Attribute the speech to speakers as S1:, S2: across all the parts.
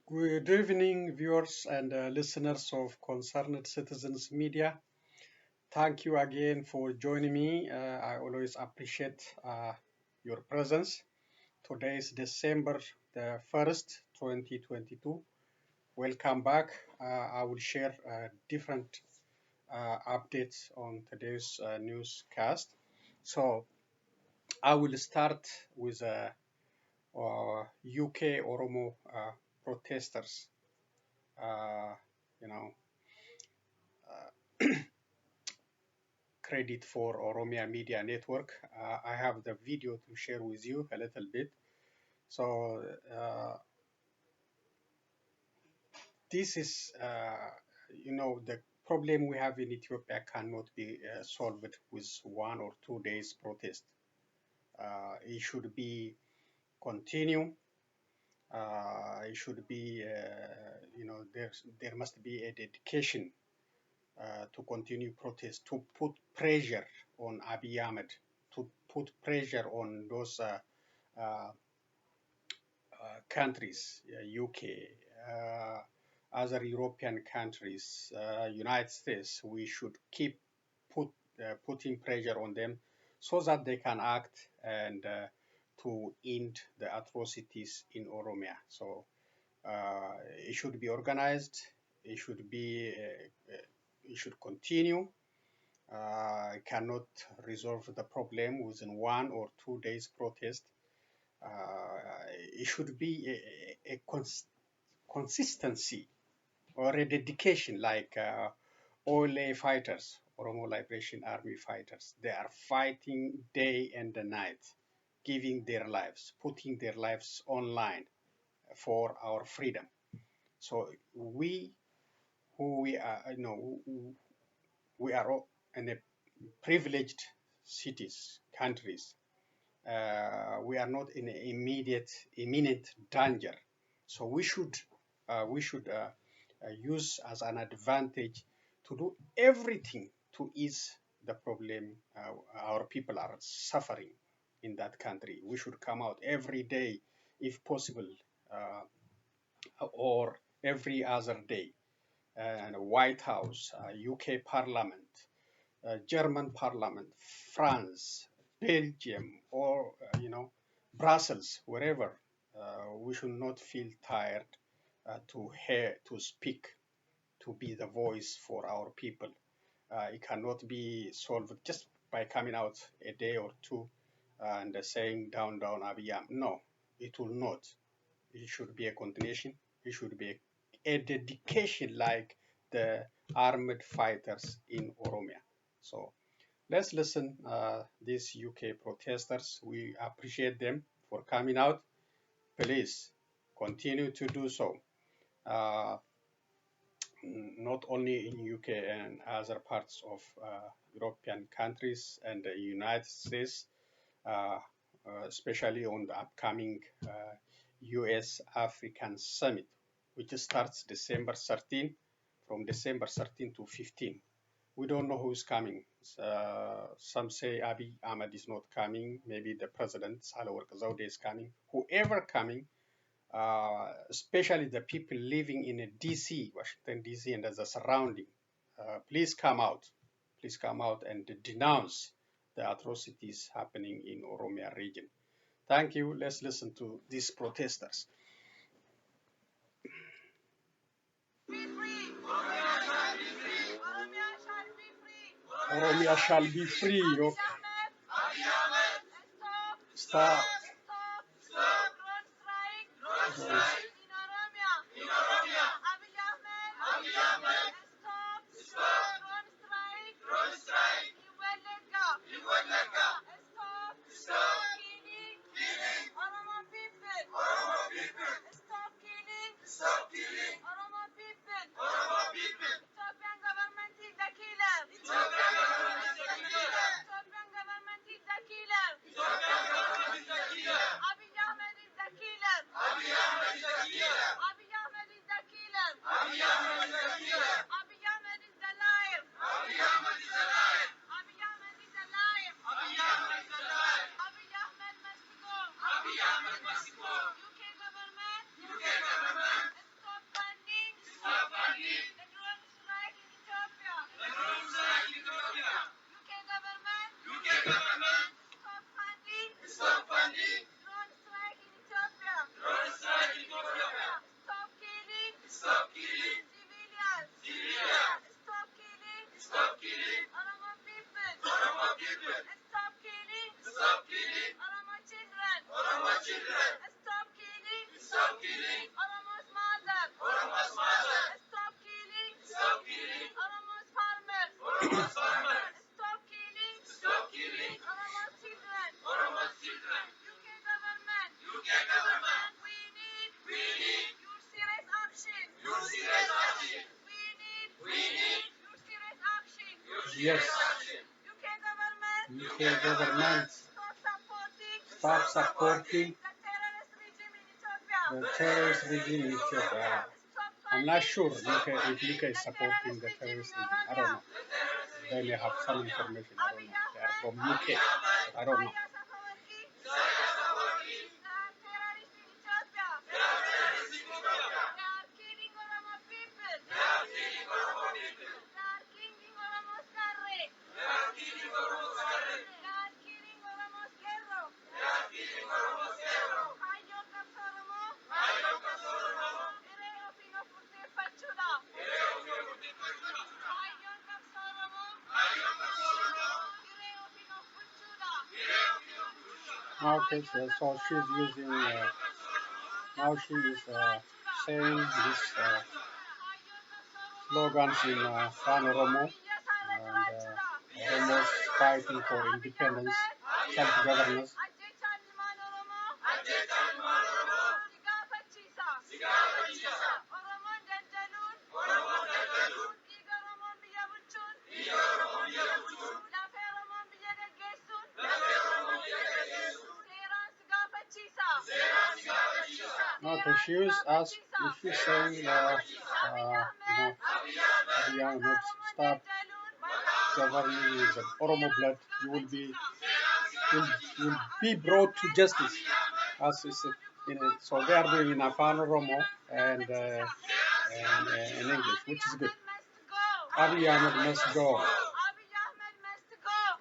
S1: Good evening, viewers and listeners of Concerned Citizens Media. Thank you again for joining me. I always appreciate your presence. Today is December the 1st, 2022. Welcome back. I will share different updates on today's newscast. So I will start with UK Oromo protesters. Uh, you know, credit for Oromia Media Network. I have the video to share with you a little bit. So this is, the problem we have in Ethiopia cannot be solved with 1 or 2 days protest. It should be continue. It should be, there must be a dedication to continue protest, to put pressure on Abiy Ahmed, to put pressure on those countries, UK, other European countries, United States. We should keep putting pressure on them so that they can act and to end the atrocities in Oromia. So it should be organized. It should be. It should continue. Cannot resolve the problem within 1 or 2 days protest. It should be a consistency or a dedication like OLA fighters, Oromo Liberation Army fighters. They are fighting day and night, giving their lives, putting their lives online for our freedom. So we, who we are, we are in a privileged cities, countries. We are not in imminent danger. So we should use as an advantage to do everything to ease the problem our people are suffering in that country. We should come out every day, if possible, or every other day. And White House, UK Parliament, German Parliament, France, Belgium, or Brussels, wherever. We should not feel tired to speak, to be the voice for our people. It cannot be solved just by coming out a day or two and saying down, down, Abiy Ahmed. No, it will not. It should be a continuation. It should be a dedication like the armed fighters in Oromia. So let's listen these UK protesters. We appreciate them for coming out. Please continue to do so. Not only in UK and other parts of European countries and the United States, especially on the upcoming US African Summit, which starts December 13, from December 13 to 15. We don't know who's coming. Some say Abiy Ahmed is not coming. Maybe the president, Sahle-Work Zewde, is coming. Whoever coming, especially the people living in DC, Washington, DC, and the surrounding, please come out. Please come out and denounce the atrocities happening in Oromia region. Thank you. Let's listen to these protesters. Oromia shall be free. Okay. Stop. Yes. UK government stop supporting the terrorist regime in Ethiopia. I'm not sure if UK is supporting the terrorist regime. I don't know. They may have some information. I don't know. They are from UK, but I don't know. Okay, so she's using, now she is saying these slogans in Oromo, and Oromos fighting for independence, self-governance. Okay, she was asked if she's saying, you know, Abiy Ahmed, stop governing with the Oromo blood, you will be brought to justice, as is so they are doing in Afan Oromo and in English, which is good. Abiy Ahmed must go.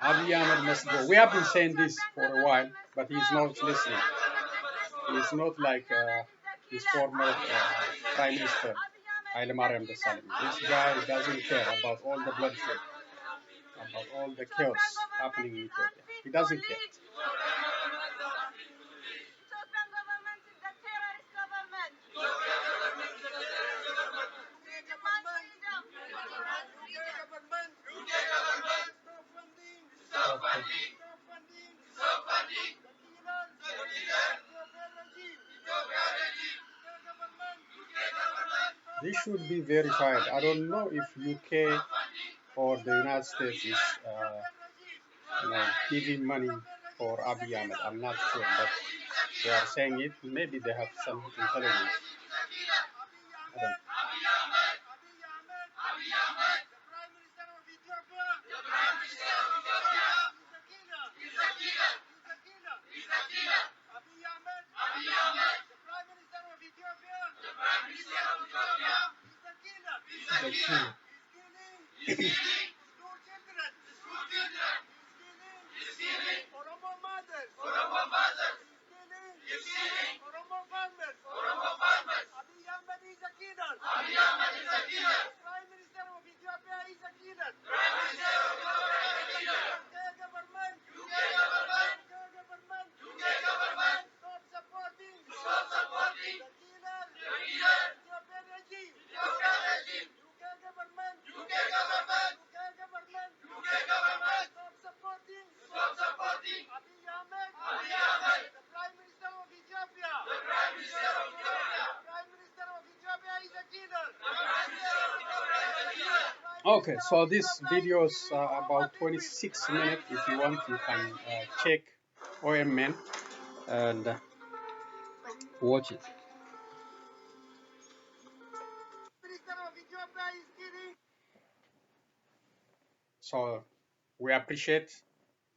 S1: Abiy Ahmed must go. We have been saying this for a while, but he's not listening. He's not like his former Prime Minister, Haile Mariam Desalegn. This guy doesn't care about all the bloodshed, about all the chaos happening in Ethiopia. He doesn't care. This should be verified. I don't know if UK or the United States is giving money for Abiy Ahmed. I'm not sure, but they are saying it. Maybe they have some intelligence. I don't. Okay, so this video is about 26 minutes. If you want, you can check OMN and watch it. So we appreciate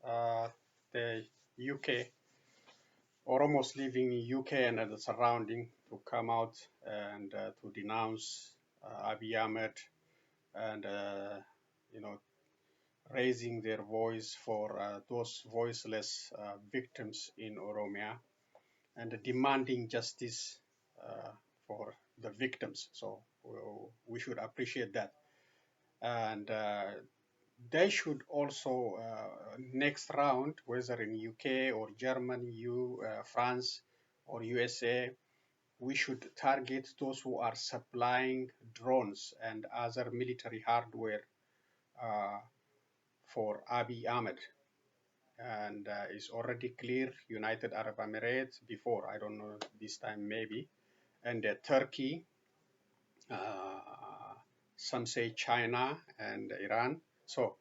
S1: the UK, Oromos living in UK and the surrounding, to come out and to denounce Abiy Ahmed and raising their voice for those voiceless victims in Oromia and demanding justice for the victims. So we should appreciate that. And they should also, next round, whether in UK or Germany, France or USA, we should target those who are supplying drones and other military hardware for Abiy Ahmed. And it's already clear, United Arab Emirates before, I don't know, this time maybe, and Turkey, some say China and Iran. So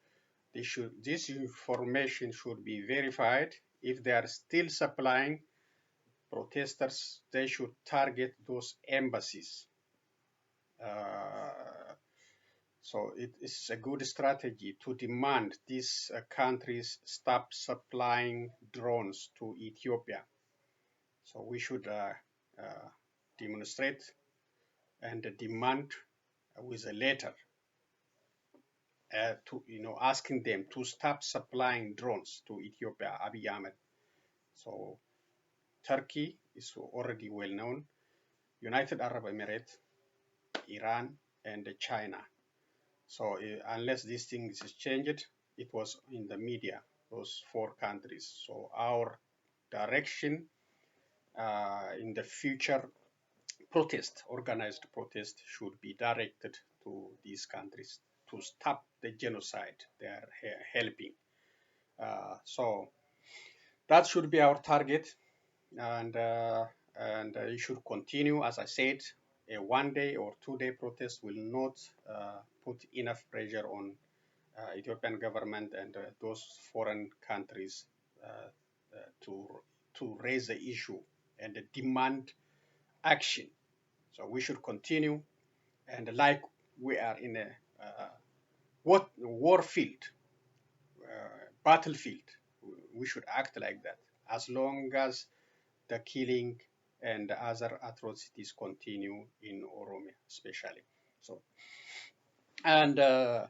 S1: This information should be verified. If they are still supplying protesters, they should target those embassies. So it is a good strategy to demand these countries stop supplying drones to Ethiopia. So we should demonstrate and demand with a letter to, asking them to stop supplying drones to Ethiopia, Abiy Ahmed. So Turkey is already well known, United Arab Emirates, Iran, and China. So unless these things is changed, it was in the media, those four countries. So our direction in the future organized protest should be directed to these countries to stop the genocide they are helping. So that should be our target, and it should continue. As I said, a 1-day or 2-day protest will not put enough pressure on Ethiopian government and those foreign countries to raise the issue and demand action. So we should continue, and like we are in a war field, battlefield, we should act like that. As long as the killing and other atrocities continue in Oromia, especially. So, and the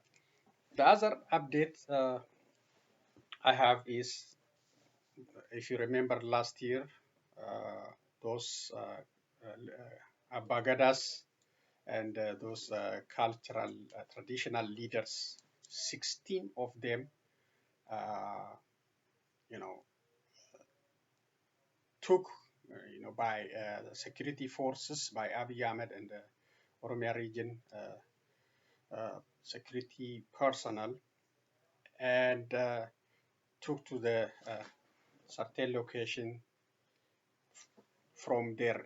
S1: other update I have is, if you remember last year, those Abba Gadas and those cultural traditional leaders, 16 of them, you know, took, by the security forces, by Abiy Ahmed and the Oromia region security personnel, and took to the certain location from their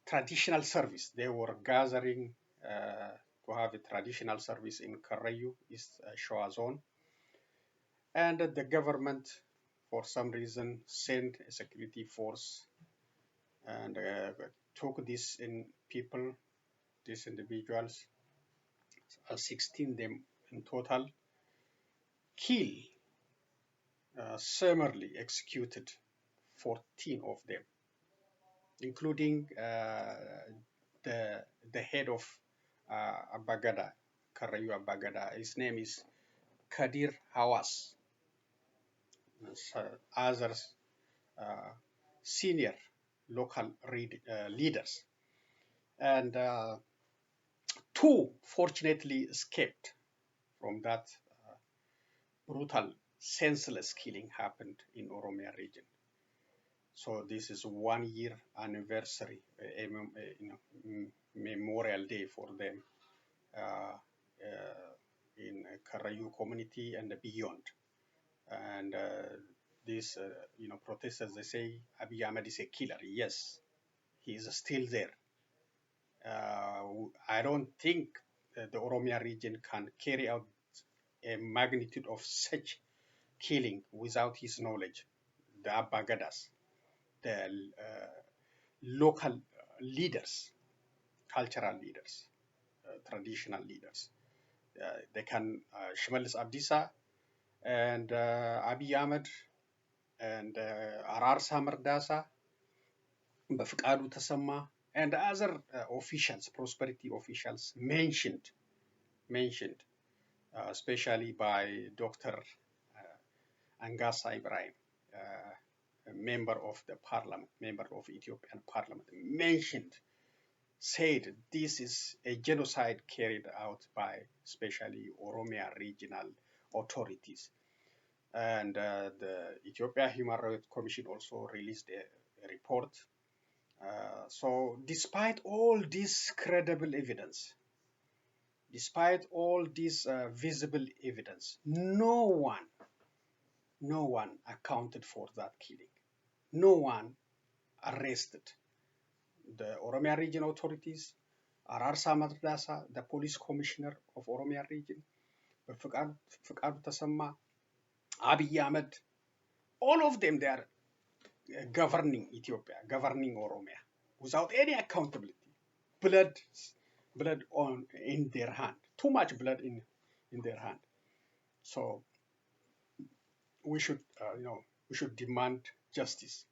S1: traditional service. They were gathering to have a traditional service in Karayu, East Shoa Zone. And the government, for some reason, sent a security force and took these these individuals, 16 them in total, killed, summarily executed 14 of them, including the head of Abba Gada, Karayu Abba Gada. His name is Kadir Hawass. Others senior local leaders. And two fortunately escaped from that brutal, senseless killing happened in Oromia region. So this is 1 year anniversary, Memorial Day for them in Karayu community and beyond. And these, protesters, they say Abiy Ahmed is a killer. Yes, he is still there. I don't think the Oromia region can carry out a magnitude of such killing without his knowledge. The Abba Gadas, the local leaders, cultural leaders, traditional leaders. They can, Shimalis Abdisa and Abiy Ahmed and Ararsa Mardasa, Bafqadu Tasama, and other officials, prosperity officials mentioned, especially by Dr. Angasa Ibrahim, a member of the parliament, member of Ethiopian parliament, said this is a genocide carried out by especially Oromia regional authorities. And the Ethiopia Human Rights Commission also released a report. So despite all this credible evidence, despite all this visible evidence, no one accounted for that killing. No one arrested. The Oromia region authorities, Ararsa Mardasa, the police commissioner of Oromia region, Fikadu Tasama, Abiy Ahmed, all of them, they are governing Ethiopia, governing Oromia, without any accountability. Blood, blood in their hand. Too much blood in their hand. So we should, we should demand justice.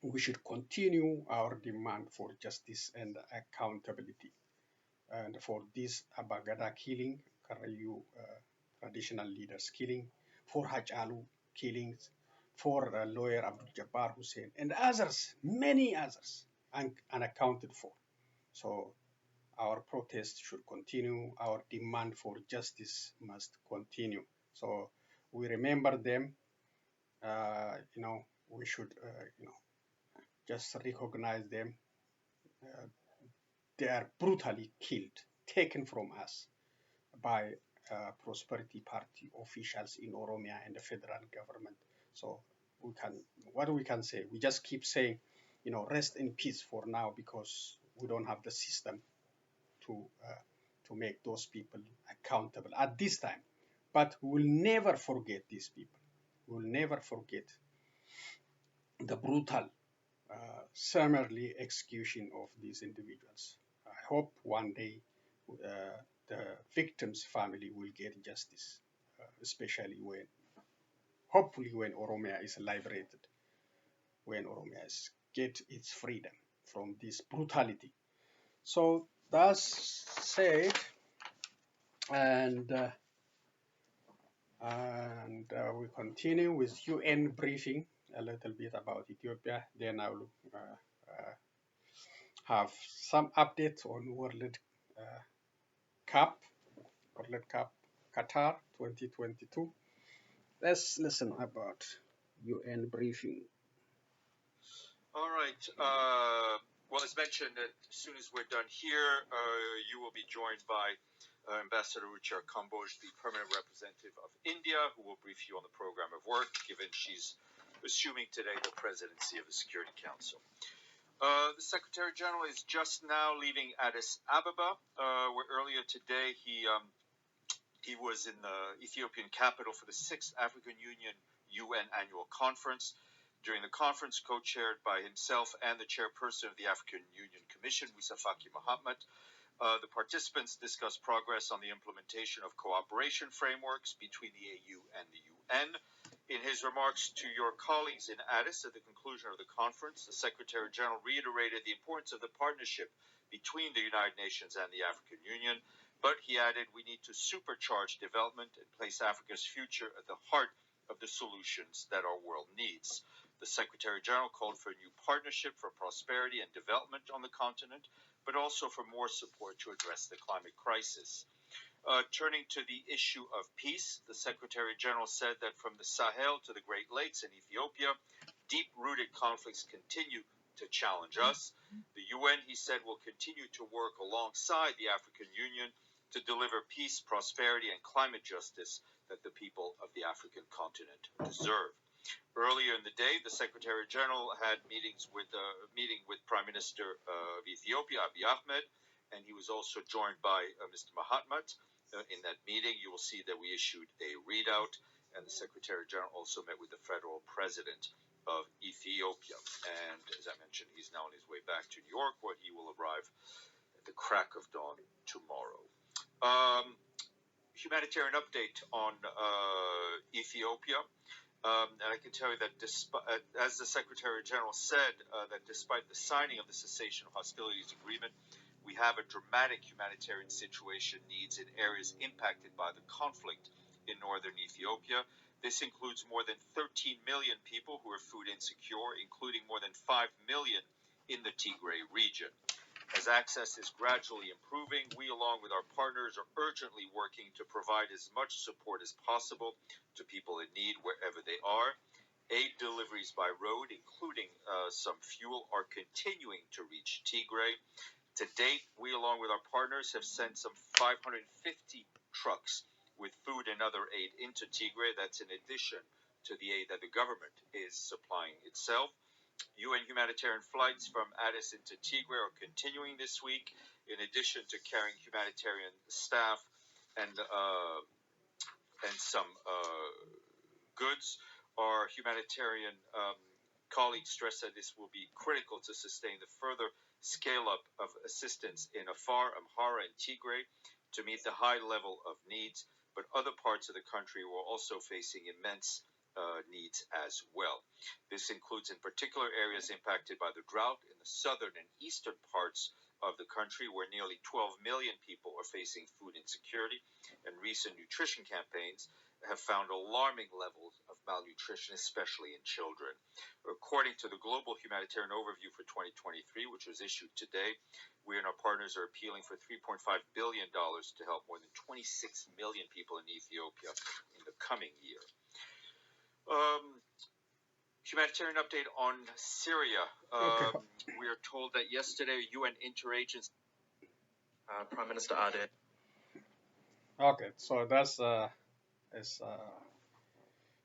S1: We should continue our demand for justice and accountability. And for this Abba Gada killing, Karayu traditional leaders killing, for Hajalu killings, for lawyer Abdul Jabbar Hussein, and others, many others, unaccounted for. So our protest should continue. Our demand for justice must continue. So we remember them. We should, just recognize them. They are brutally killed, taken from us by Prosperity Party officials in Oromia and the federal government. So what we can say, we just keep saying, rest in peace for now, because we don't have the system to make those people accountable at this time. But we will never forget these people. We will never forget the brutal, summarily execution of these individuals. I hope one day the victim's family will get justice, especially hopefully when Oromia is liberated, when Oromia get its freedom from this brutality. So that's said, and we continue with UN briefing a little bit about Ethiopia. Then I will have some updates on World Cup Qatar 2022. Let's listen about UN briefing.
S2: All right. Well, as mentioned, as soon as we're done here, you will be joined by Ambassador Ruchir Kamboj, the permanent representative of India, who will brief you on the program of work, given she's assuming today the presidency of the Security Council. The Secretary General is just now leaving Addis Ababa, where earlier today he was in the Ethiopian capital for the 6th African Union UN Annual Conference. During the conference, co-chaired by himself and the chairperson of the African Union Commission, Musa Faki Mahamat, the participants discussed progress on the implementation of cooperation frameworks between the AU and the UN. In his remarks to your colleagues in Addis at the conclusion of the conference, the Secretary General reiterated the importance of the partnership between the United Nations and the African Union, but he added we need to supercharge development and place Africa's future at the heart of the solutions that our world needs. The Secretary General called for a new partnership for prosperity and development on the continent, but also for more support to address the climate crisis. Turning to the issue of peace, the Secretary General said that from the Sahel to the Great Lakes in Ethiopia, deep-rooted conflicts continue to challenge us. The UN, he said, will continue to work alongside the African Union to deliver peace, prosperity, and climate justice that the people of the African continent deserve. Earlier in the day, the Secretary General had meeting with Prime Minister of Ethiopia, Abiy Ahmed, and he was also joined by Mr. Mahamat. In that meeting, you will see that we issued a readout, and the Secretary General also met with the federal president of Ethiopia. And as I mentioned, he's now on his way back to New York, where he will arrive at the crack of dawn tomorrow. Humanitarian update on Ethiopia. And I can tell you that as the Secretary General said, that despite the signing of the cessation of hostilities agreement, we have a dramatic humanitarian situation needs in areas impacted by the conflict in northern Ethiopia. This includes more than 13 million people who are food insecure, including more than 5 million in the Tigray region. As access is gradually improving, we, along with our partners, are urgently working to provide as much support as possible to people in need wherever they are. Aid deliveries by road, including some fuel, are continuing to reach Tigray. To date, we, along with our partners, have sent some 550 trucks with food and other aid into Tigray. That's in addition to the aid that the government is supplying itself. UN humanitarian flights from Addis into Tigray are continuing this week, in addition to carrying humanitarian staff and and some goods. Our humanitarian colleagues stress that this will be critical to sustain the further scale up of assistance in Afar, Amhara, and Tigray to meet the high level of needs, but other parts of the country were also facing immense needs as well. This includes in particular areas impacted by the drought in the southern and eastern parts of the country, where nearly 12 million people are facing food insecurity, and recent nutrition campaigns have found alarming levels of malnutrition, especially in children. According to the Global Humanitarian Overview for 2023, which was issued today, we and our partners are appealing for $3.5 billion to help more than 26 million people in Ethiopia in the coming year. Humanitarian update on Syria.
S1: Okay.
S2: We are told that yesterday UN interagency
S3: Prime Minister Ade.
S1: Okay, so that's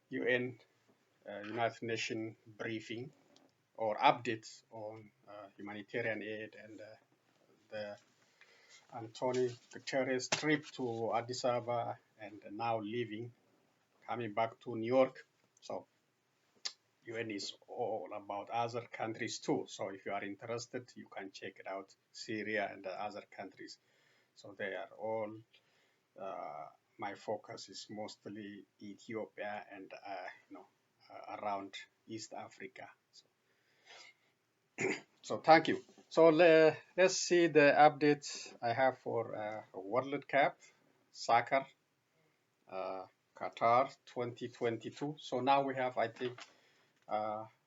S1: UN United Nations briefing or updates on humanitarian aid and the Antonio Guterres trip to Addis Ababa and now leaving, coming back to New York. So UN is all about other countries too. So if you are interested, you can check it out, Syria and the other countries. So they are all, my focus is mostly Ethiopia and, around East Africa. So thank you. So let's see the updates I have for World Cup soccer, Qatar 2022. So now we have, I think,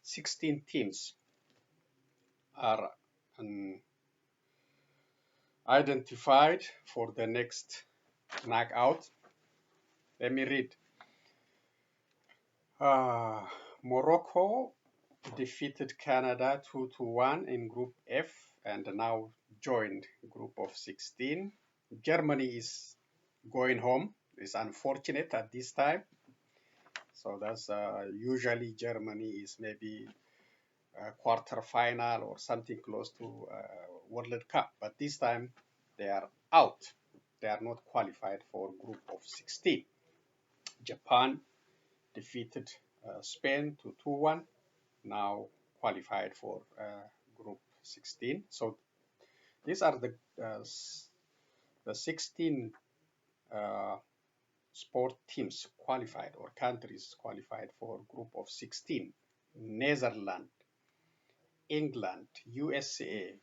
S1: 16 teams are identified for the next knockout. Let me read. Morocco defeated Canada 2-1 in Group F and now joined Group of 16. Germany is going home. It's unfortunate at this time. So that's usually Germany is maybe a quarter-final or something close to World Cup. But this time they are out. They are not qualified for Group of 16. Japan defeated Spain 2-1. Now qualified for Group 16. So these are the 16 sport teams qualified or countries qualified for Group of 16. Netherlands, England, USA,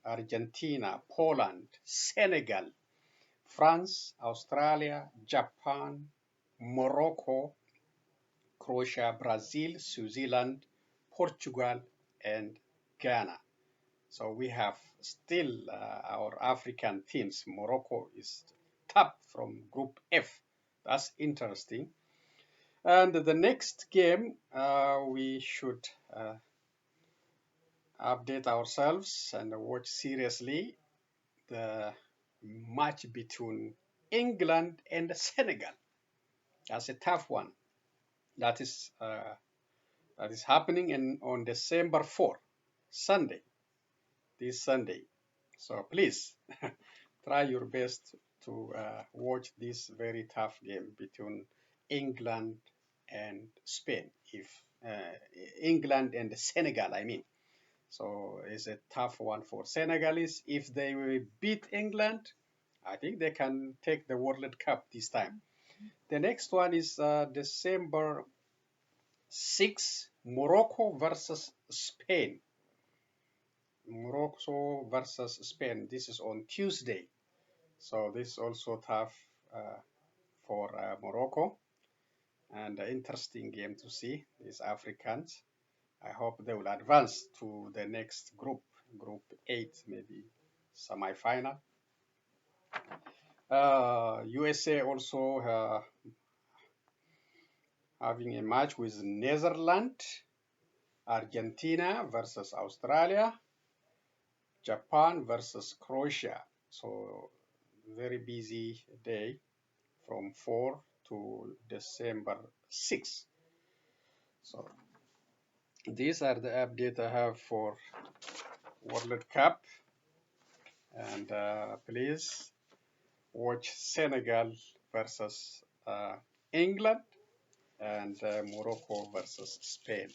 S1: Argentina, Poland, Senegal, France, Australia, Japan, Morocco, Croatia, Brazil, Switzerland, Portugal, and Ghana. So we have still our African teams. Morocco is top from Group F. That's interesting. And the next game, we should update ourselves and watch seriously the match between England and Senegal. That's a tough one. That is happening on December 4, Sunday. This Sunday. So please try your best to watch this very tough game between England and Spain. If England and Senegal, I mean. So it's a tough one for Senegalese. If they will beat England, I think they can take the World Cup this time. The next one is December 6, Morocco versus Spain. Morocco versus Spain. This is on Tuesday. So this is also tough for Morocco. And an interesting game to see. These Africans. I hope they will advance to the next group, Group 8, maybe semi-final. USA also having a match with Netherlands, Argentina versus Australia, Japan versus Croatia. So very busy day from 4 to December 6. So these are the updates I have for World Cup. And please watch Senegal versus England, and Morocco versus Spain.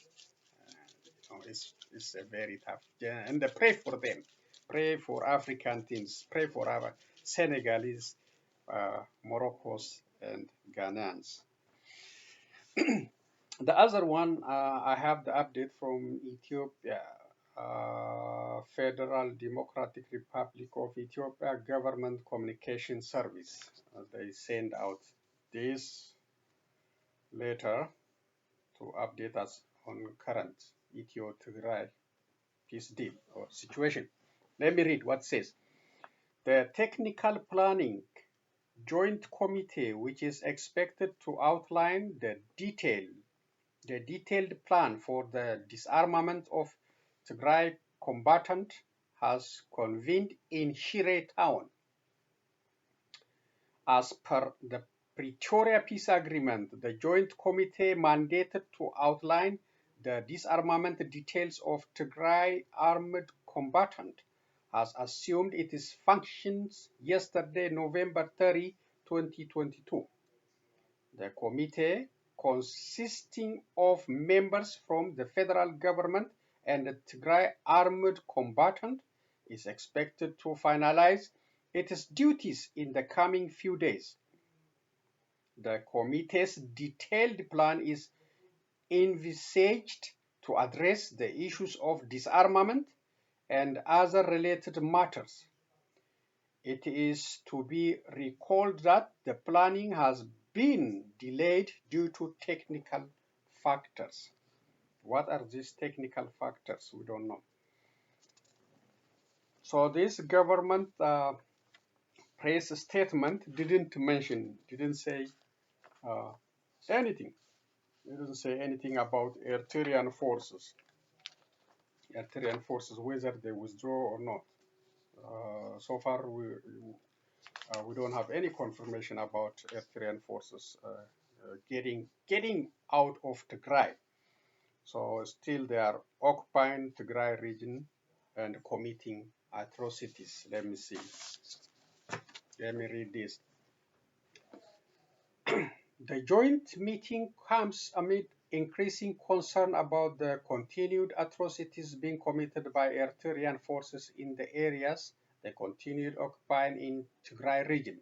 S1: It's a very tough. And pray for them. Pray for African teams. Pray for our Senegalese, Moroccos, and Ghanaians. The other one, I have the update from Ethiopia. Federal Democratic Republic of Ethiopia Government Communication Service. They send out this letter to update us on current Ethio-Tigray peace deal or situation. Let me read what it says. The Technical Planning Joint Committee, which is expected to outline the detailed plan for the disarmament of Tigray combatant, has convened in Shire town. As per the Pretoria Peace Agreement, the Joint Committee mandated to outline the disarmament details of Tigray armed combatant has assumed its functions yesterday, November 30, 2022. The committee, consisting of members from the federal government and the Tigray armed combatant, is expected to finalize its duties in the coming few days. The committee's detailed plan is envisaged to address the issues of disarmament and other related matters. It is to be recalled that the planning has been delayed due to technical factors. What are these technical factors? We don't know. So this government press statement didn't say anything. It didn't say anything about Eritrean forces. Eritrean forces, whether they withdraw or not. So far, we don't have any confirmation about Eritrean forces getting out of Tigray. So still they are occupying Tigray region and committing atrocities. Let me see. Let me read this. The joint meeting comes amid increasing concern about the continued atrocities being committed by Eritrean forces in the areas they continued occupying in Tigray region.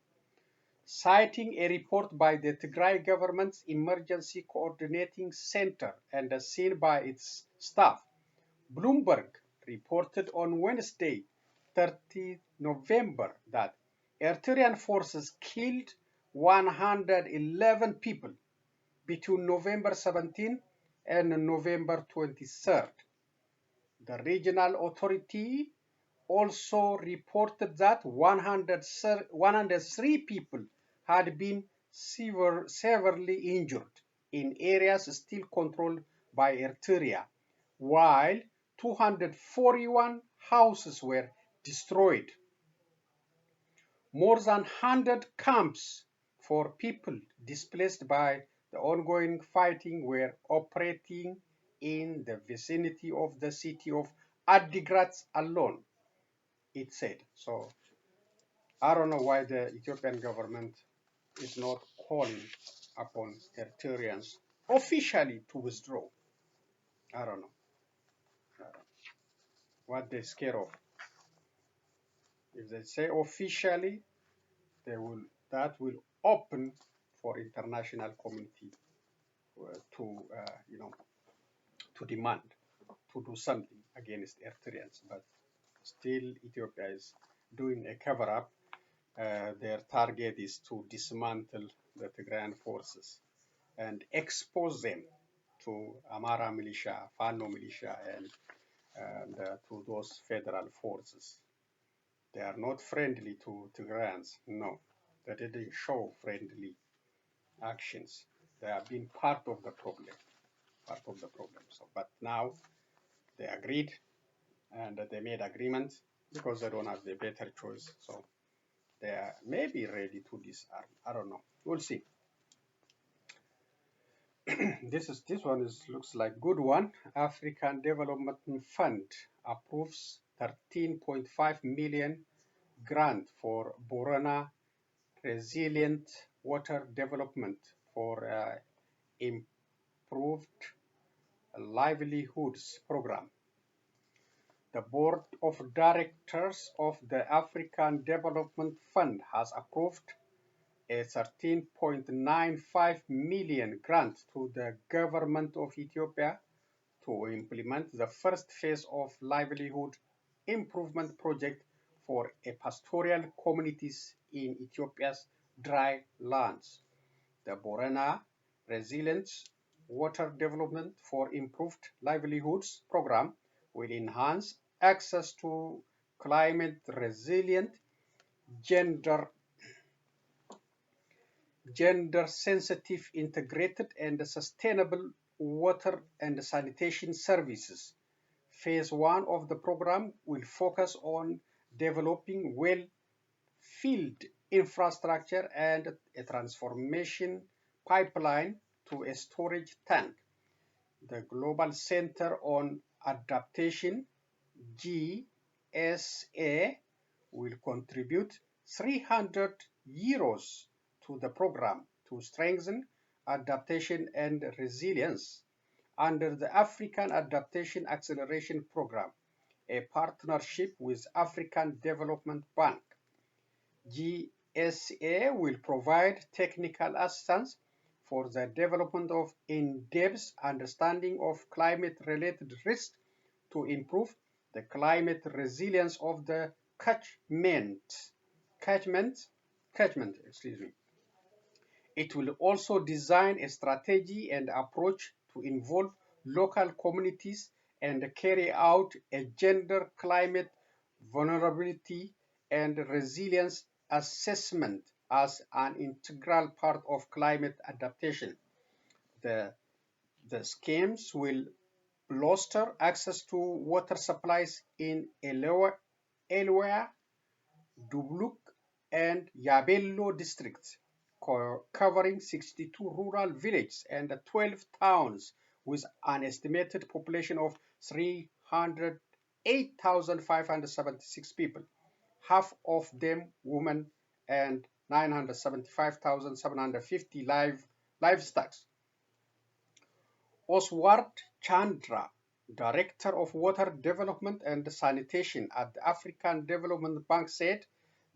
S1: Citing a report by the Tigray government's Emergency Coordinating Center and seen by its staff, Bloomberg reported on Wednesday, 30 November, that Eritrean forces killed 111 people between November 17 and November 23rd. The regional authority also reported that 103 people had been severely injured in areas still controlled by Eritrea, while 241 houses were destroyed. More than 100 camps for people displaced by the ongoing fighting were operating in the vicinity of the city of Adigrat alone, it said. So I don't know why the Ethiopian government is not calling upon Eritreans officially to withdraw. I don't know. What they're scared of. If they say officially, that will open for international community to demand to do something against Eritreans. But still, Ethiopia is doing a cover-up. Their target is to dismantle the Tigrayan forces and expose them to Amara militia, Fano militia, and to those federal forces. They are not friendly to Tigrayans, no. They didn't show friendly actions. They have been part of the problem. So, but now they agreed and they made agreements because they don't have the better choice. So they are maybe ready to disarm. I don't know. We'll see. This one looks like good one. African Development Fund approves 13.5 million grant for Borana resilient water development for Improved Livelihoods Program. The Board of Directors of the African Development Fund has approved a 13.95 million grant to the government of Ethiopia to implement the first phase of livelihood improvement project for pastoral communities in Ethiopia's dry lands. The Borana Resilience Water Development for Improved Livelihoods program will enhance access to climate resilient, gender sensitive, integrated, and sustainable water and sanitation services. Phase 1 of the program will focus on developing well-filled infrastructure and a transformation pipeline to a storage tank. The Global Center on Adaptation, GSA, will contribute 300 euros to the program to strengthen adaptation and resilience under the African Adaptation Acceleration Program, a partnership with African Development Bank. GSA will provide technical assistance for the development of in-depth understanding of climate-related risks to improve the climate resilience of the catchment. It will also design a strategy and approach to involve local communities and carry out a gender, climate, vulnerability, and resilience assessment as an integral part of climate adaptation. The schemes will bolster access to water supplies in Elwea, Dubluk, and Yabello districts, covering 62 rural villages and 12 towns with an estimated population of 308,576 people, half of them women, and 975,750 livestock. Oswald Chandra, Director of Water Development and Sanitation at the African Development Bank, said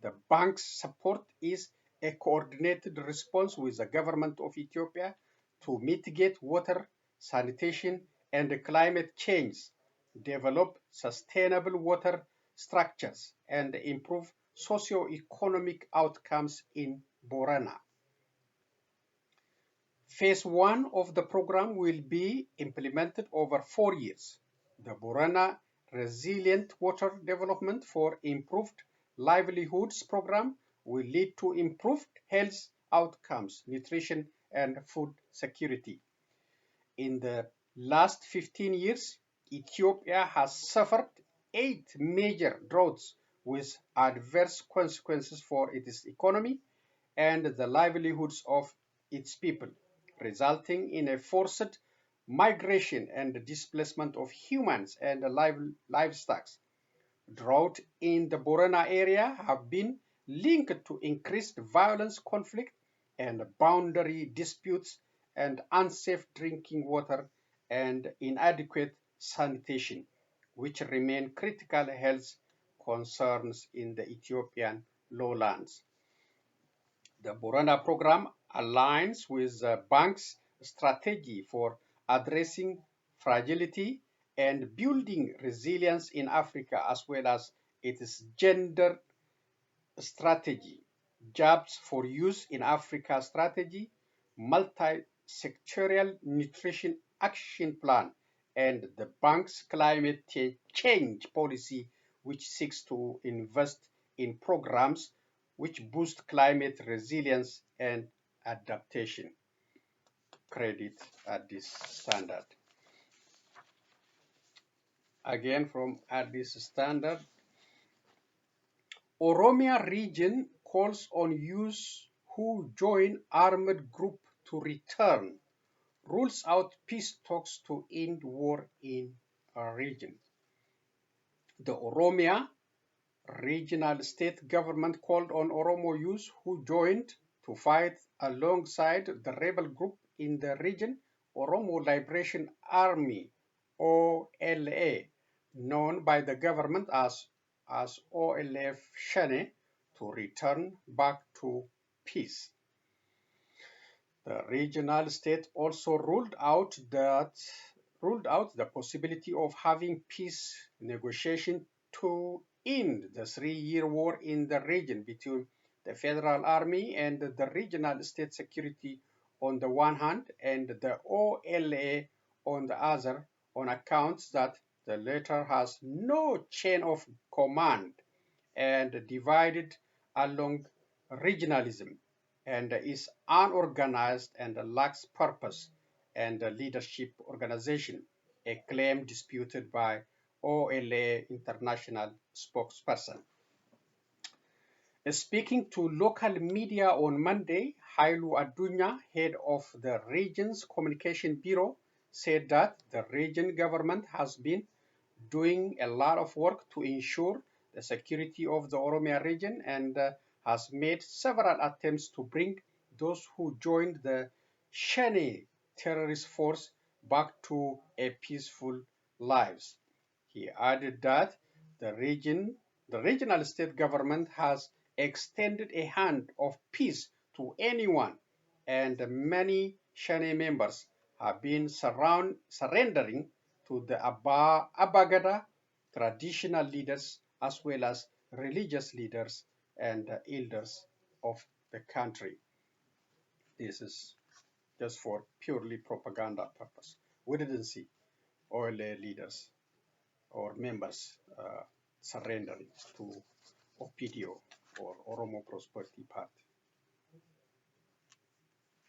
S1: the bank's support is a coordinated response with the government of Ethiopia to mitigate water, sanitation, and climate change, develop sustainable water structures, and improve socio-economic outcomes in Borana. Phase 1 of the program will be implemented over 4 years. The Borana Resilient Water Development for Improved Livelihoods program will lead to improved health outcomes, nutrition, and food security. In the last 15 years, Ethiopia has suffered 8 major droughts with adverse consequences for its economy and the livelihoods of its people, resulting in a forced migration and displacement of humans and livestock. Drought in the Borana area have been linked to increased violence, conflict, and boundary disputes, and unsafe drinking water and inadequate sanitation, which remain critical health concerns in the Ethiopian lowlands. The Borana program aligns with the bank's strategy for addressing fragility and building resilience in Africa, as well as its gender strategy, Jobs for Use in Africa strategy, multi-sectorial nutrition action plan, and the bank's climate change policy, which seeks to invest in programs which boost climate resilience and adaptation. Credit Addis Standard. Again from Addis Standard. Oromia region calls on youths who join armed group to return, rules out peace talks to end war in a region. The Oromia regional state government called on Oromo youths who joined to fight alongside the rebel group in the region, Oromo Liberation Army, OLA, known by the government as OLF Shane, to return back to peace. The regional state also ruled out the possibility of having peace negotiation to end the 3-year war in the region between the federal army and the regional state security on the one hand and the OLA on the other, on accounts that the latter has no chain of command and divided along regionalism and is unorganized and lacks purpose and leadership organization, a claim disputed by OLA international spokesperson. Speaking to local media on Monday, Hailu Adunya, head of the region's communication bureau, said that the region government has been doing a lot of work to ensure the security of the Oromia region and has made several attempts to bring those who joined the Shani terrorist force back to a peaceful lives. He added that the regional state government has extended a hand of peace to anyone, and many Shani members have been surrendering to the Abba Gada traditional leaders as well as religious leaders and elders of the country. This is just for purely propaganda purpose. We didn't see OLA leaders or members surrendering to OPDO or Oromo Prosperity Party.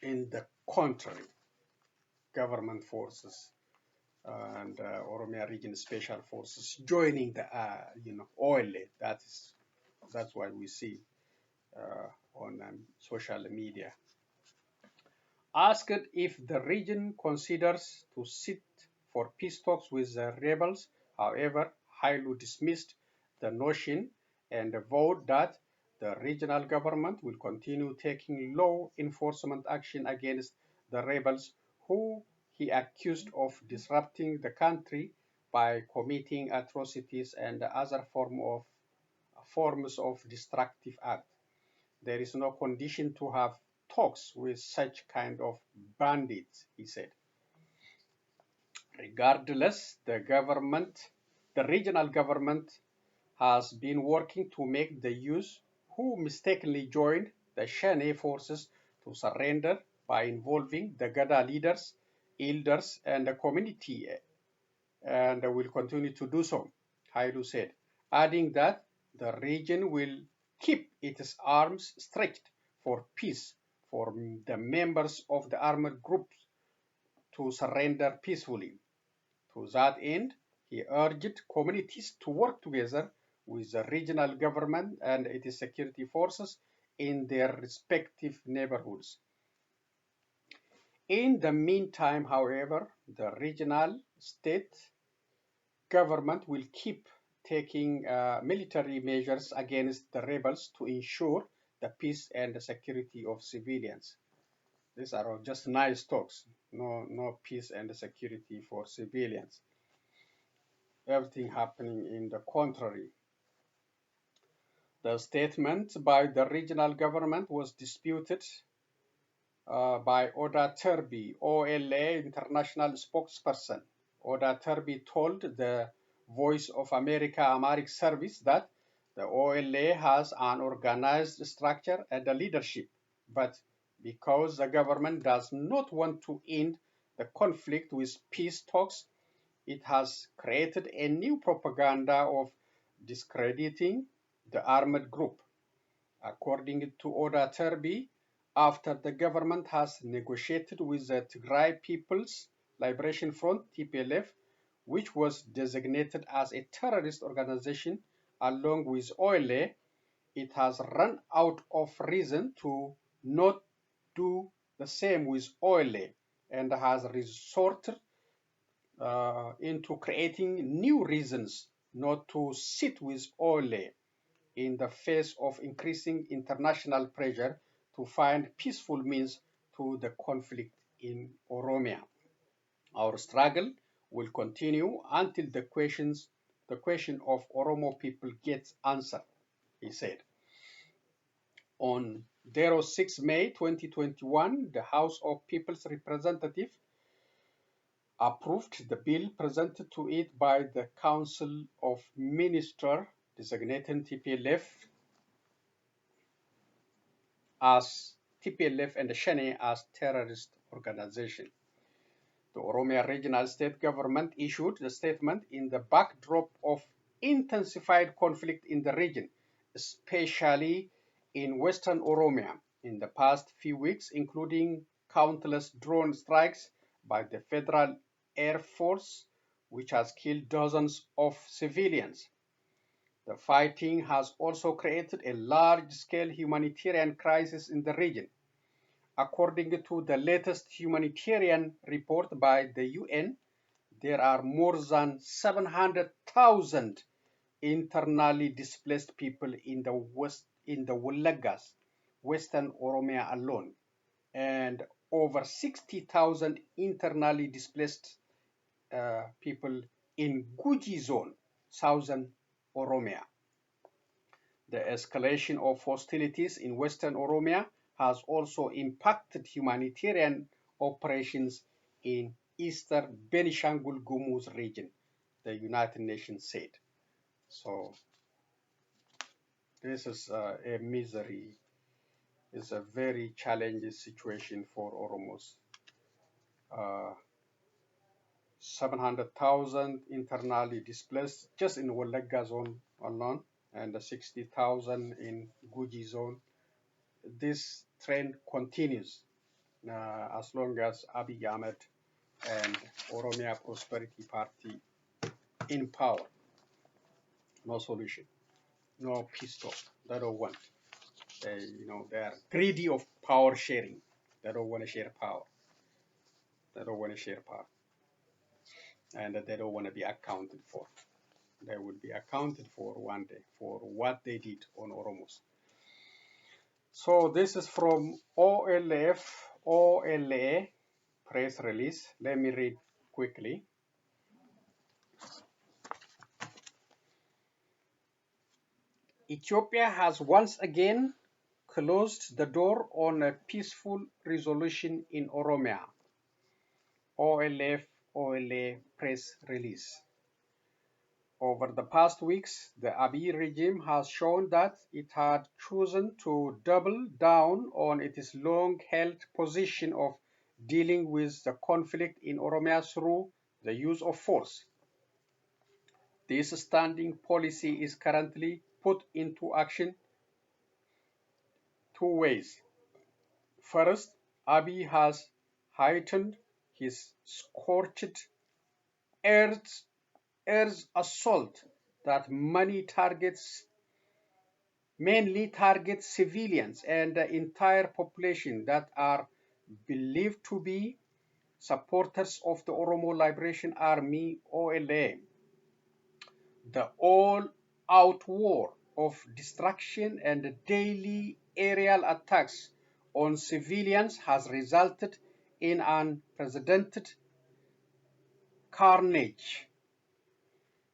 S1: In the contrary, government forces and Oromia Region Special Forces joining the OLA. That's why we see on social media. Asked if the region considers to sit for peace talks with the rebels, however, Hailu dismissed the notion and vowed that the regional government will continue taking law enforcement action against the rebels who he accused of disrupting the country by committing atrocities and other forms of destructive acts. There is no condition to have talks with such kind of bandits, he said. Regardless, the regional government has been working to make the youth who mistakenly joined the Shane forces to surrender by involving the Gada leaders, elders, and the community, and will continue to do so, Hailu said, adding that the region will keep its arms stretched for peace for the members of the armed groups to surrender peacefully. To that end, he urged communities to work together with the regional government and its security forces in their respective neighborhoods. In the meantime, however, the regional state government will keep taking military measures against the rebels to ensure the peace and the security of civilians. These are just nice talks, no peace and security for civilians. Everything happening in the contrary. The statement by the regional government was disputed by Oda Turbi, OLA international spokesperson. Oda Turbi told the Voice of America Amharic service that the OLA has an organized structure and a leadership, but because the government does not want to end the conflict with peace talks, it has created a new propaganda of discrediting the armed group. According to Oda Turbi, after the government has negotiated with the Tigray People's Liberation Front, TPLF, which was designated as a terrorist organization along with OLA, it has run out of reason to not do the same with OLA and has resorted into creating new reasons not to sit with OLA in the face of increasing international pressure to find peaceful means to the conflict in Oromia. Our struggle will continue until the question of Oromo people gets answered, he said. On 6 May 2021, the House of People's Representatives approved the bill presented to it by the Council of Ministers designating TPLF and the Shane as terrorist organization. The Oromia Regional State Government issued the statement in the backdrop of intensified conflict in the region, especially in Western Oromia in the past few weeks, including countless drone strikes by the Federal Air Force, which has killed dozens of civilians. The fighting has also created a large-scale humanitarian crisis in the region. According to the latest humanitarian report by the UN, there are more than 700,000 internally displaced people in the Wolagas, Western Oromia alone, and over 60,000 internally displaced people in Guji zone, southern Oromia. The escalation of hostilities in Western Oromia has also impacted humanitarian operations in Eastern Benishangul Gumuz region, the United Nations said. So this is a misery. It's a very challenging situation for Oromos. 700,000 internally displaced just in Wolaga zone alone, and 60,000 in Guji zone. This trend continues as long as Abiy Ahmed and Oromia Prosperity Party in power. No solution, no peace talk. They don't want. They are greedy of power sharing. They don't want to share power. They don't want to share power. And they don't want to be accounted for. They will be accounted for one day for what they did on Oromos. So this is from OLA press release. Let me read quickly. Ethiopia has once again closed the door on a peaceful resolution in Oromia. OLA press release. Over the past weeks, the Abiy regime has shown that it had chosen to double down on its long-held position of dealing with the conflict in Oromia through the use of force. This standing policy is currently put into action two ways. First, Abiy has heightened his scorched earth assault that mainly targets civilians and the entire population that are believed to be supporters of the Oromo Liberation Army, OLA. The all-out war of destruction and daily aerial attacks on civilians has resulted in unprecedented carnage.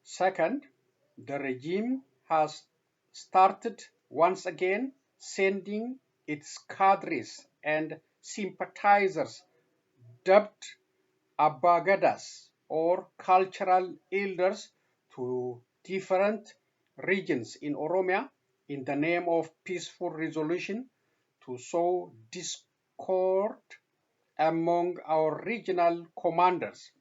S1: Second, the regime has started once again sending its cadres and sympathizers, dubbed Abba Gadas or cultural elders, to different regions in Oromia in the name of peaceful resolution to sow discord among our regional commanders.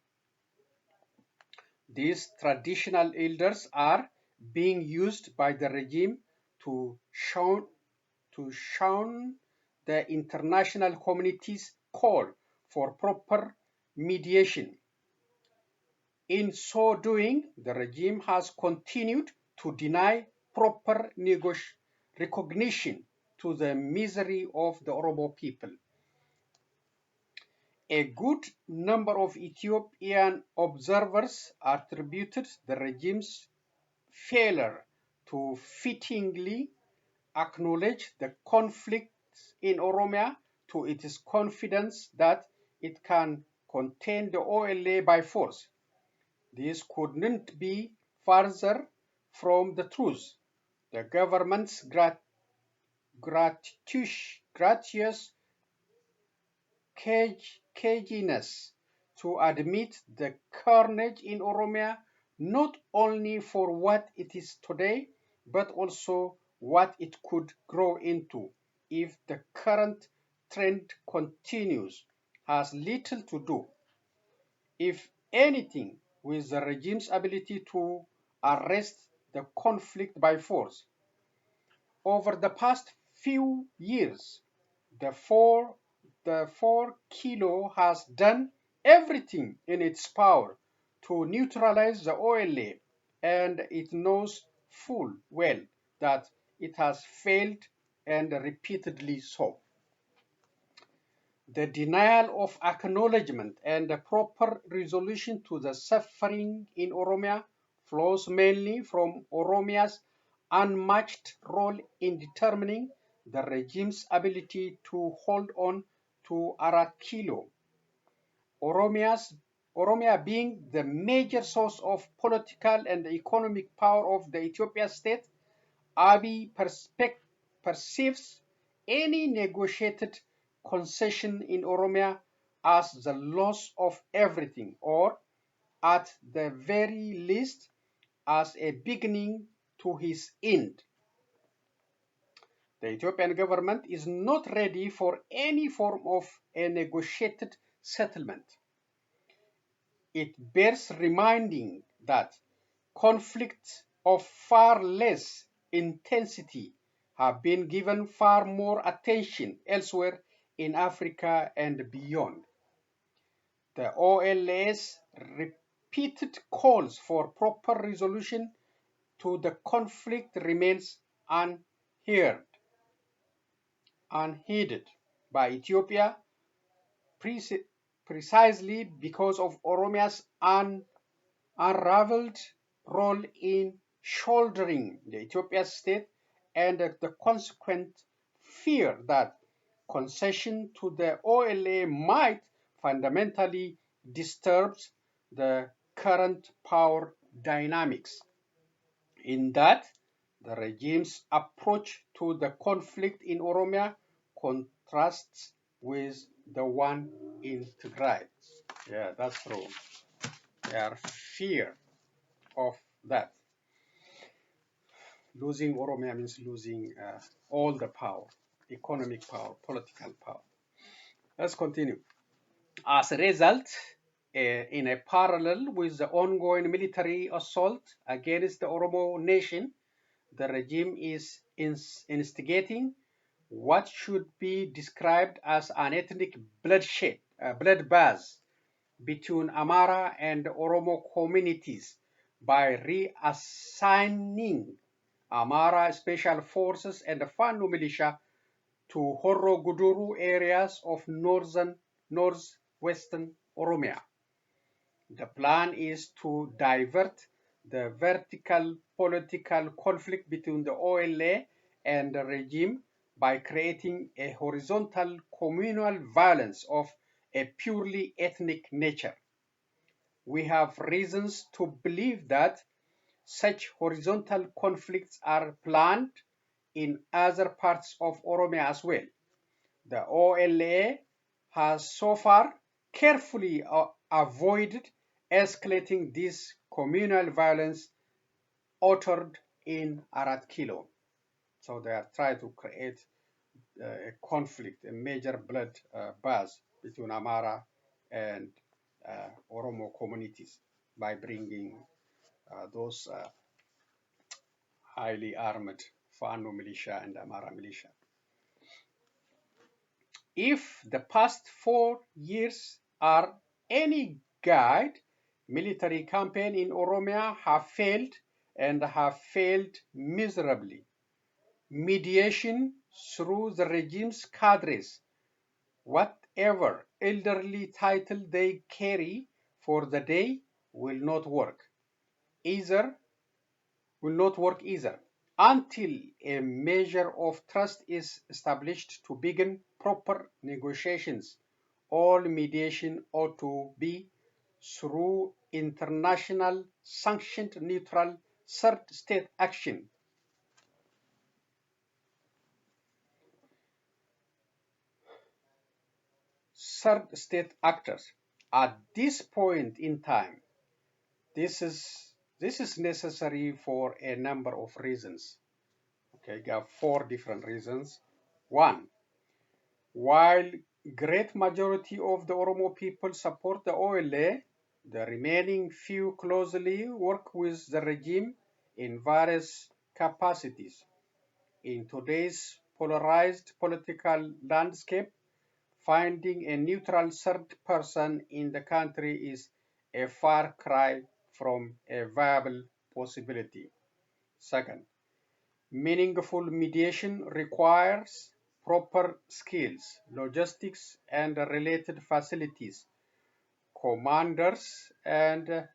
S1: These traditional elders are being used by the regime to shun the international community's call for proper mediation. In so doing, the regime has continued to deny proper recognition to the misery of the Oromo people. A good number of Ethiopian observers attributed the regime's failure to fittingly acknowledge the conflict in Oromia to its confidence that it can contain the OLA by force. This couldn't be further from the truth. The government's gratuitous caginess to admit the carnage in Oromia, not only for what it is today, but also what it could grow into if the current trend continues, has little to do, if anything, with the regime's ability to arrest the conflict by force. Over the past few years, the 4 kilo has done everything in its power to neutralize the OLA, and it knows full well that it has failed, and repeatedly so. The denial of acknowledgement and the proper resolution to the suffering in Oromia flows mainly from Oromia's unmatched role in determining the regime's ability to hold on to Kilo. Oromia being the major source of political and economic power of the Ethiopia state, Abiy perceives any negotiated concession in Oromia as the loss of everything, or at the very least as a beginning to his end. The Ethiopian government is not ready for any form of a negotiated settlement. It bears reminding that conflicts of far less intensity have been given far more attention elsewhere in Africa and beyond. The OLA's repeated calls for proper resolution to the conflict remains unheeded by Ethiopia, precisely because of Oromia's unraveled role in shouldering the Ethiopia state, and the consequent fear that concession to the OLA might fundamentally disturb the current power dynamics. In that, the regime's approach to the conflict in Oromia contrasts with the one in Tigray. Yeah, that's true. Their fear of that. Losing Oromia means losing all the power, economic power, political power. Let's continue. As a result, in a parallel with the ongoing military assault against the Oromo nation, the regime is instigating what should be described as an ethnic bloodbath between Amara and Oromo communities by reassigning Amara special forces and the Fano militia to Horro Guduru areas of northwestern Oromia. The plan is to divert the vertical political conflict between the OLA and the regime by creating a horizontal communal violence of a purely ethnic nature. We have reasons to believe that such horizontal conflicts are planned in other parts of Oromia as well. The OLA has so far carefully avoided escalating this communal violence uttered in Kilo. So they are trying to create a conflict, a major blood bath between Amara and Oromo communities by bringing those highly armed Fano militia and Amara militia. If the past 4 years are any guide, military campaign in Oromia have failed, and have failed miserably. Mediation through the regime's cadres, whatever elderly title they carry for the day, will not work either. until a measure of trust is established to begin proper negotiations. All mediation ought to be through international sanctioned neutral third state action. Third state actors. At this point in time, this is necessary for a number of reasons. Okay, you have 4 different reasons. One, while great majority of the Oromo people support the OLA, the remaining few closely work with the regime in various capacities. In today's polarized political landscape, finding a neutral third person in the country is a far cry from a viable possibility. Second, meaningful mediation requires proper skills, logistics, and related facilities. Commanders and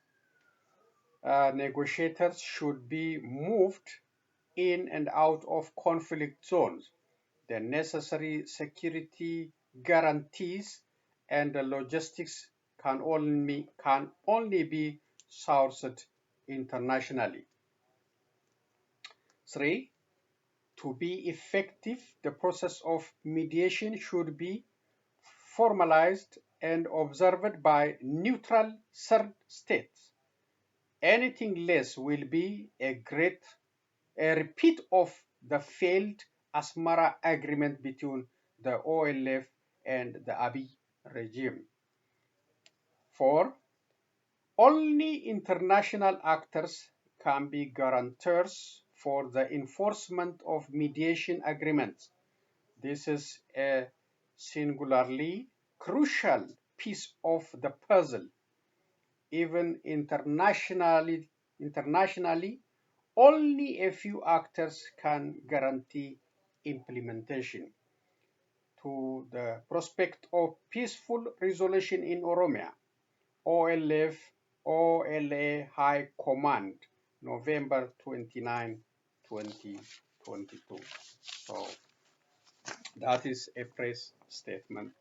S1: negotiators should be moved in and out of conflict zones. The necessary security guarantees and the logistics can only be sourced internationally. 3. To be effective, the process of mediation should be formalized and observed by neutral third states. Anything less will be a repeat of the failed Asmara agreement between the OLF and the Abiy regime. 4. Only international actors can be guarantors for the enforcement of mediation agreements. This is a singularly crucial piece of the puzzle. Even internationally, only a few actors can guarantee implementation. To the prospect of peaceful resolution in Oromia, OLF OLA High Command, November 29, 2022. So that is a press statement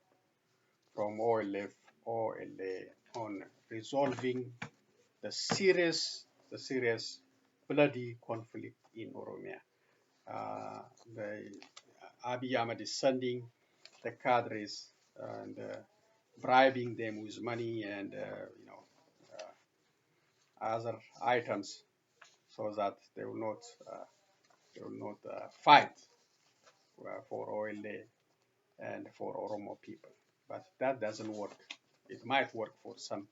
S1: from OLF OLA on resolving the serious bloody conflict in Oromia. The Abiy Ahmed is sending the cadres and bribing them with money and other items so that they will not fight for OLA and for Oromo people. But that doesn't work. It might work for some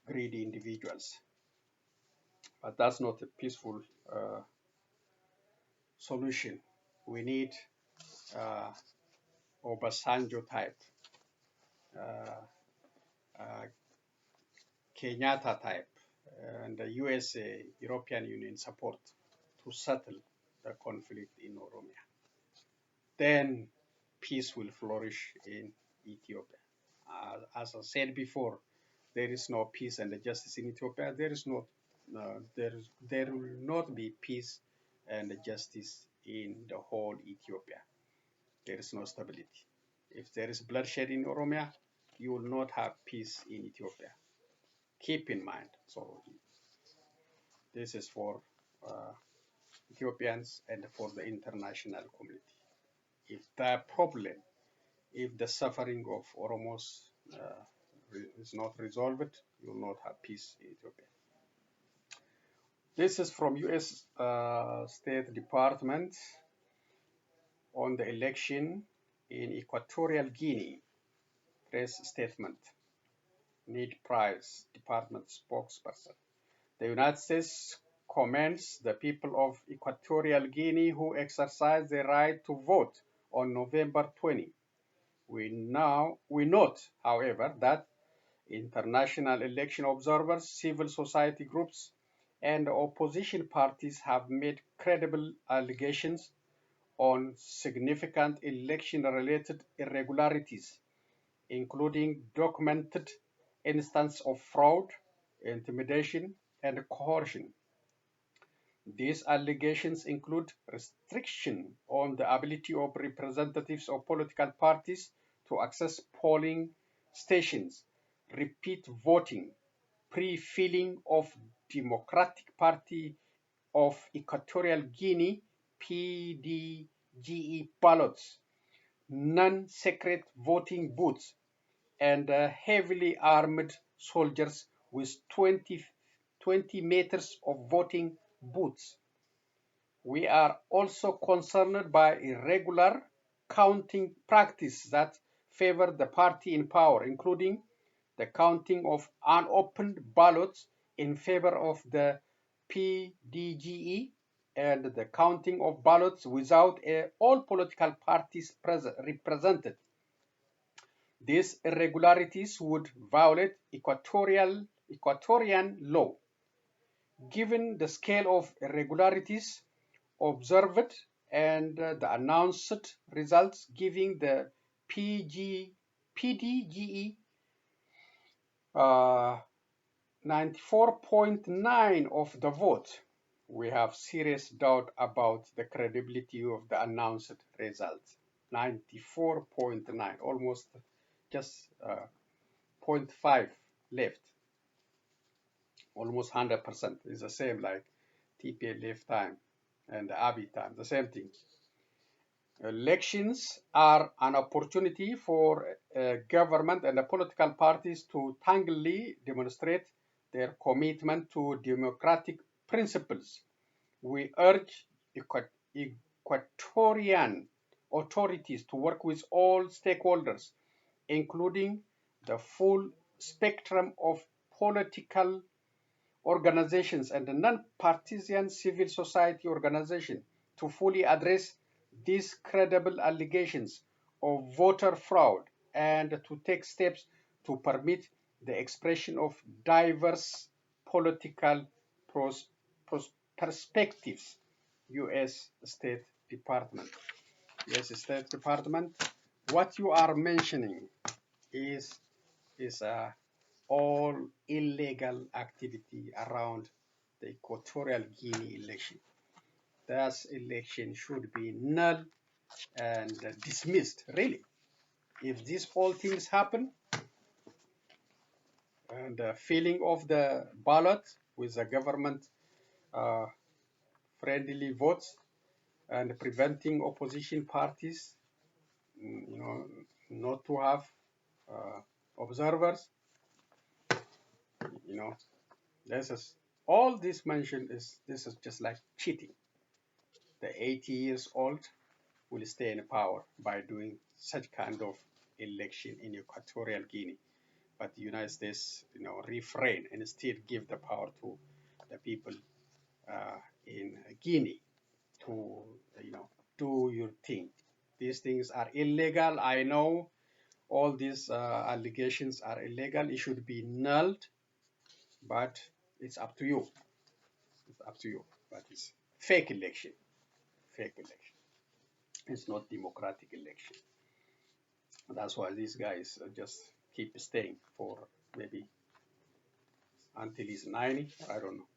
S1: greedy individuals, but that's not a peaceful solution. We need Obasanjo type, Kenyatta type, and the USA, European Union support to settle the conflict in Oromia. Then peace will flourish in Ethiopia. As I said before, there is no peace and justice in Ethiopia. There will not be peace and justice in the whole Ethiopia. There is no stability. If there is bloodshed in Oromia, you will not have peace in Ethiopia. Keep in mind. So this is for Ethiopians and for the international community. If the suffering of Oromos is not resolved, you will not have peace in Ethiopia. This is from U.S. State Department on the election in Equatorial Guinea. Press statement. Need Price, Department spokesperson. The United States commends the people of Equatorial Guinea who exercised their right to vote on November 20. We note, however, that international election observers, civil society groups, and opposition parties have made credible allegations on significant election-related irregularities, including documented instances of fraud, intimidation, and coercion. These allegations include restriction on the ability of representatives of political parties to access polling stations, repeat voting, pre-filling of Democratic Party of Equatorial Guinea (PDGE) ballots, non-secret voting booths, and heavily armed soldiers with 20 meters of voting booths. We are also concerned by irregular counting practice that favor the party in power, including the counting of unopened ballots in favor of the PDGE and the counting of ballots without all political parties represented. These irregularities would violate Equatorian law. Given the scale of irregularities observed and the announced results giving the PDGE 94.9 of the vote, we have serious doubt about the credibility of the announced results. 94.9, almost just 0.5 left. Almost 100% is the same like TPLF time and Abiy time, the same thing. Elections are an opportunity for government and the political parties to tangibly demonstrate their commitment to democratic principles. We urge Equatorian authorities to work with all stakeholders, including the full spectrum of political organizations and the non-partisan civil society organizations, to fully address these credible allegations of voter fraud and to take steps to permit the expression of diverse political perspectives. U.S. State Department. U.S. State Department, what you are mentioning is all illegal activity around the Equatorial Guinea election. That election should be null and dismissed, really. If these whole things happen, and the filling of the ballot with the government friendly votes and preventing opposition parties, not to have observers, this is all this mentioned is just like cheating. The 80 years old will stay in power by doing such kind of election in Equatorial Guinea. But the United States, refrain and instead give the power to the people in Guinea to, do your thing. These things are illegal. I know all these allegations are illegal. It should be nulled, but it's up to you. It's up to you. But it's fake election. Fake election. It's not democratic election. That's why these guys just keep staying for maybe until he's 90. I don't know.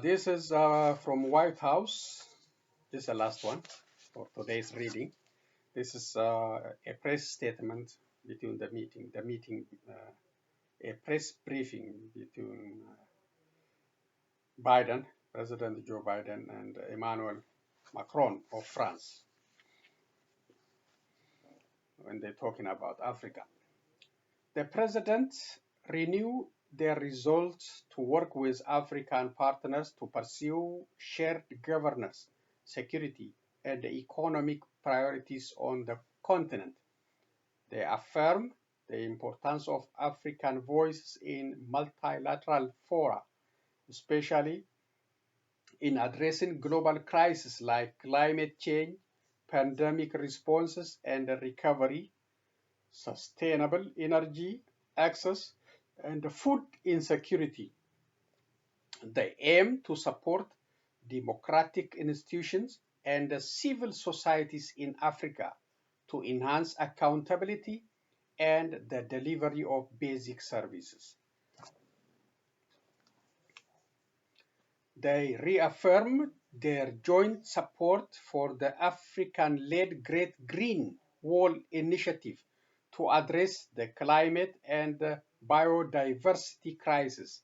S1: This is from White House. This is the last one for today's reading. This is a press statement between the meeting, a press briefing between Biden, President Joe Biden, and Emmanuel Macron of France, when they're talking about Africa. The president renewed their resolve to work with African partners to pursue shared governance, security, and economic priorities on the continent. They affirm the importance of African voices in multilateral fora, especially in addressing global crises like climate change, pandemic responses and recovery, sustainable energy access, and food insecurity. They aim to support democratic institutions and civil societies in Africa to enhance accountability and the delivery of basic services. They reaffirmed their joint support for the African-led Great Green Wall Initiative to address the climate and biodiversity crisis,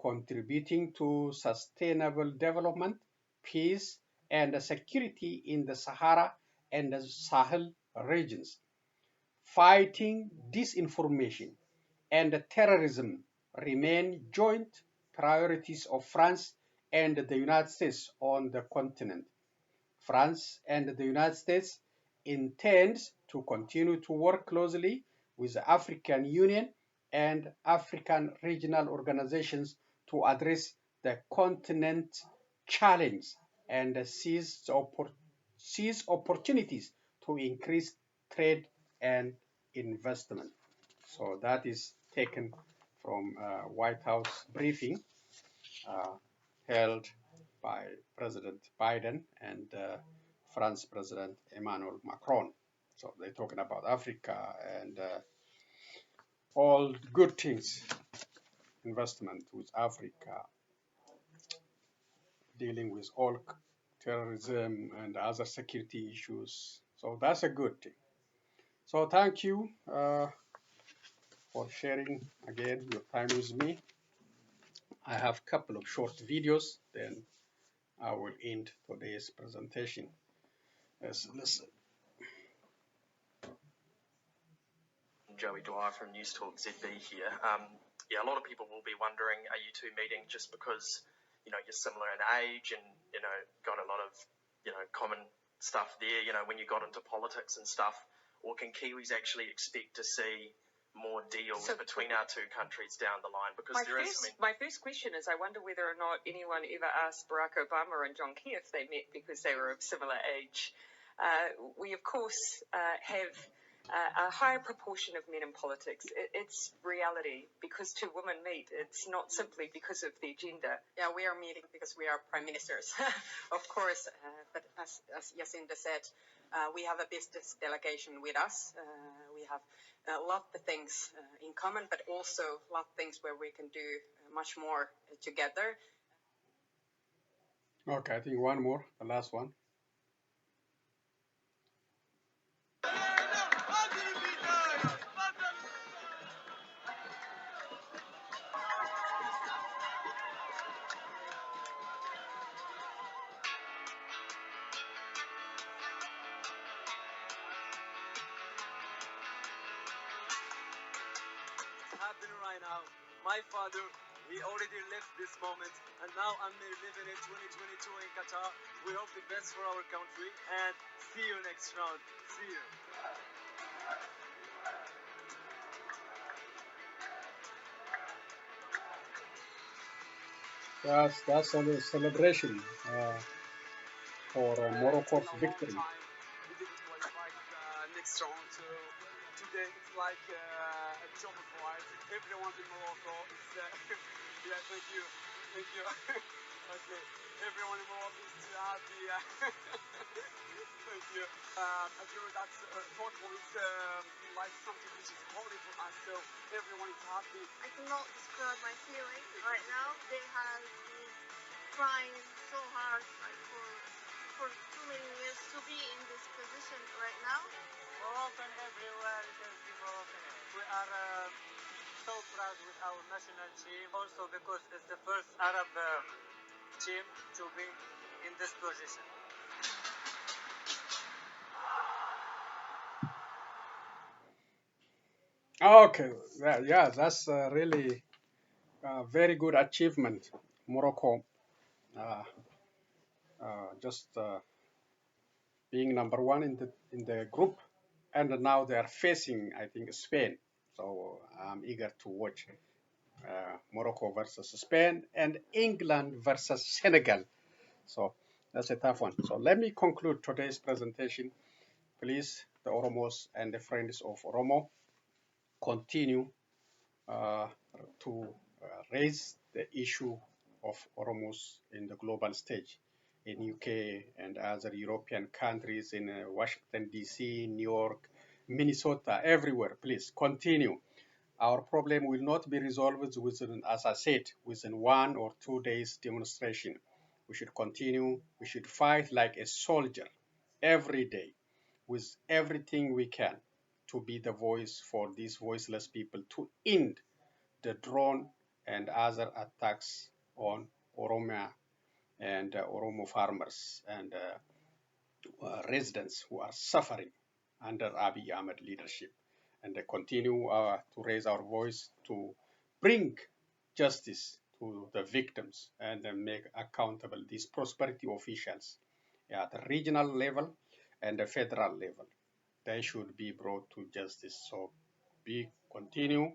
S1: contributing to sustainable development, peace, and security in the Sahara and the Sahel regions. Fighting disinformation and terrorism remain joint priorities of France and the United States on the continent. France and the United States intends to continue to work closely with the African Union and African regional organizations to address the continent's challenge and seize opportunities to increase trade and investment. So that is taken from White House briefing held by President Biden and France President Emmanuel Macron. So they're talking about Africa and all good things, investment with Africa, dealing with all terrorism and other security issues. So that's a good thing. So thank you for sharing again your time with me. I have a couple of short videos, then I will end today's presentation. Let's listen.
S3: Joey Dwyer from News Talk ZB here. Yeah, a lot of people will be wondering, are you two meeting just because, you're similar in age and, got a lot of, common stuff there, when you got into politics and stuff? Or can Kiwis actually expect to see more deals between our two countries down the line? Because
S4: my first question is, I wonder whether or not anyone ever asked Barack Obama and John Key if they met because they were of similar age. We, of course, have a higher proportion of men in politics. It's reality. Because two women meet, it's not simply because of their gender.
S5: Yeah, we are meeting because we are prime ministers, of course. But as Jacinda said, we have a business delegation with us. We have a lot of things in common, but also a lot of things where we can do much more together.
S1: Okay, I think one more, the last one.
S6: Happening right now. My father, he already left this moment, and now I'm living in 2022 in Qatar. We hope the best for our country, and see you next round. See you.
S1: That's a celebration for Morocco's victory.
S6: We didn't qualify next round, so today it's like a job of life. Everyone in Morocco is yeah, thank you. Okay, everyone in Morocco is too happy. Thank you. I feel that football is like something which is holy for us, so everyone is happy.
S7: I cannot describe my feeling right now. They have been trying so hard for too many years to be in this position right now.
S6: Moroccan everywhere, you can see Moroccan. We are so proud with our national team, also because it's the first Arab team to be in this position.
S1: Okay, yeah, that's really very good achievement, Morocco. Just being number one in the group, and now they are facing, I think, Spain. So I'm eager to watch Morocco versus Spain and England versus Senegal. So that's a tough one. So let me conclude today's presentation. Please, the Oromos and the friends of Oromo, continue to raise the issue of Oromos in the global stage in UK and other European countries, in Washington, D.C., New York, Minnesota, everywhere. Please continue. Our problem will not be resolved within, as I said, within 1 or 2 days demonstration. We should continue, we should fight like a soldier every day with everything we can to be the voice for these voiceless people, to end the drone and other attacks on Oromia and Oromo farmers and residents who are suffering under Abiy Ahmed leadership, and continue to raise our voice to bring justice to the victims and make accountable these prosperity officials at the regional level and the federal level. They should be brought to justice. So continue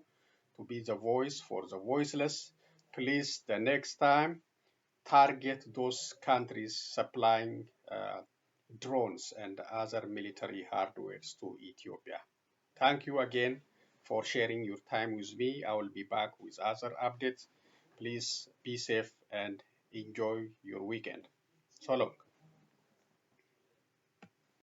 S1: to be the voice for the voiceless. Please, the next time, target those countries supplying drones and other military hardwares to Ethiopia. Thank you again for sharing your time with me. I will be back with other updates. Please be safe and enjoy your weekend. So long.